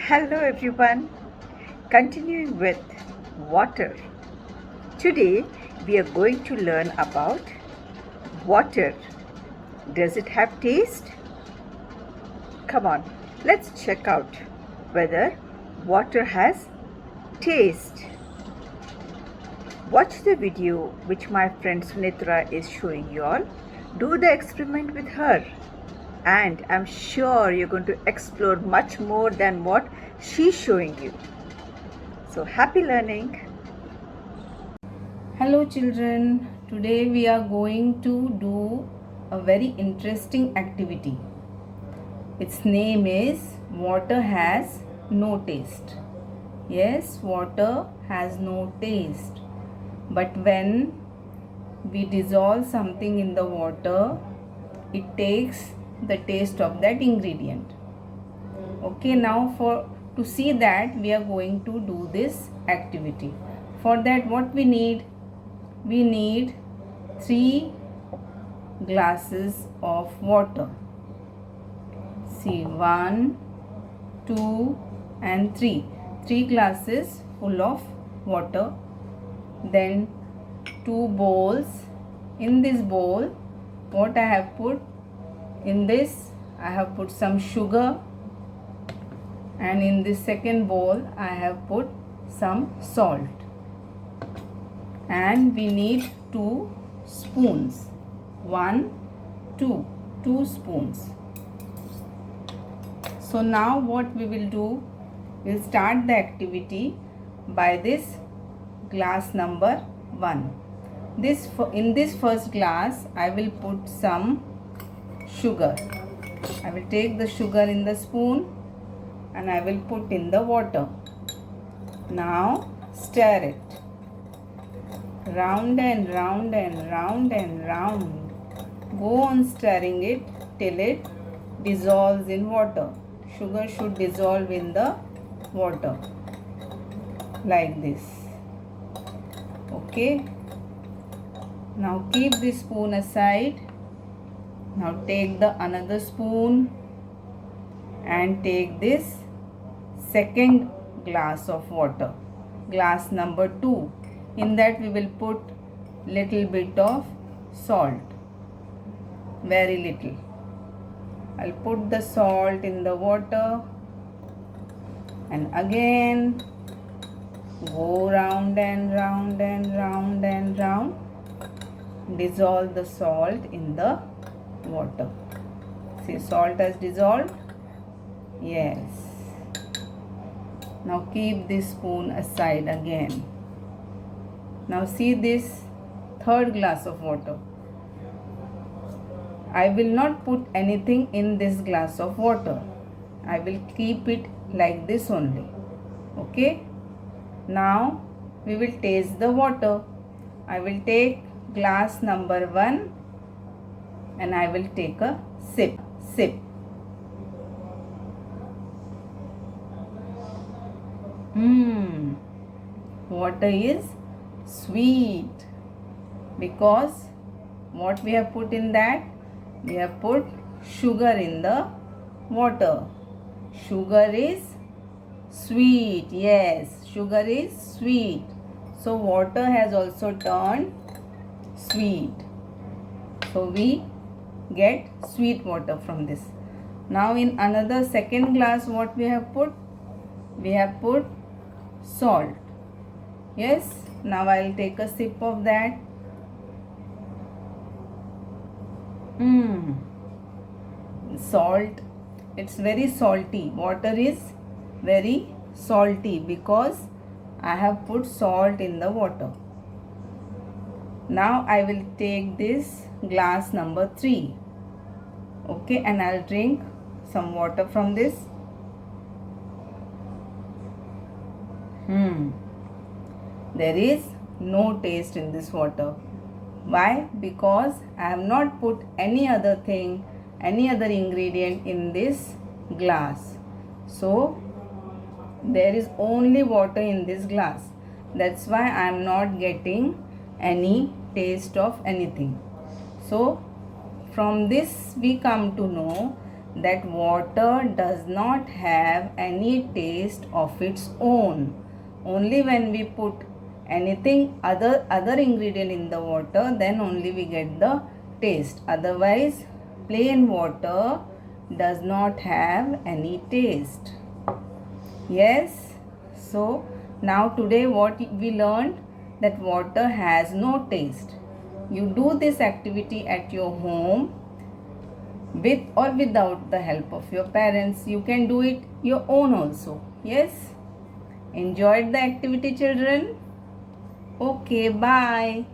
Hello everyone, continuing with water. Today we are going to learn about water. Does it have taste? Come on, let's check out whether water has taste. Watch the video which my friend Sunitra is showing you all. Do the experiment with her. And I'm sure you're going to explore much more than what she's showing you. So happy learning. Hello children, today we are going to do a very interesting activity. Its name is water has no taste. Yes, water has no taste. But when we dissolve something in the water, it takes the taste of that ingredient. Okay, now to see that we are going to do this activity. For that what we need? We need 3 glasses of water. See, 1, 2 and 3. 3 glasses full of water. Then 2 bowls. In this bowl, what I have put? In this, I have put some sugar. And in this second bowl, I have put some salt. And we need 2 spoons. 1, 2. 2 spoons. So now what we will do, we'll start the activity by this glass number 1. In this first glass, I will put some sugar. I will take the sugar in the spoon and I will put in the water. Now stir it. Round and round and round and round. Go on stirring it till it dissolves in water. Sugar should dissolve in the water like this. Okay. Now keep this spoon aside. Now take the another spoon and take this second glass of water. Glass number 2. In that we will put little bit of salt. Very little. I'll put the salt in the water and again go round and round and round and round. Dissolve the salt in the water. See, salt has dissolved. Yes. Now keep this spoon aside again. Now see this third glass of water. I will not put anything in this glass of water. I will keep it like this only. Okay. Now we will taste the water. I will take glass number 1 and I will take a sip. Water is sweet because what we have put in that? We have put sugar in the water. Sugar is sweet. Yes, sugar is sweet. So water has also turned sweet. So we get sweet water from this. Now in another second glass what we have put? We have put salt. Yes, now I will take a sip of that. Salt, it's very salty. Water is very salty because I have put salt in the water. Now I will take this glass number 3. Okay, and I'll drink some water from this. There is no taste in this water. Why? Because I have not put any other thing, any other ingredient in this glass. So there is only water in this glass. That's why I am not getting any taste of anything. So from this we come to know that water does not have any taste of its own. Only when we put anything other ingredient in the water, then only we get the taste. Otherwise, plain water does not have any taste. Yes, so now today what we learned, that water has no taste. You do this activity at your home with or without the help of your parents. You can do it your own also. Yes, enjoyed the activity, children? Okay, bye.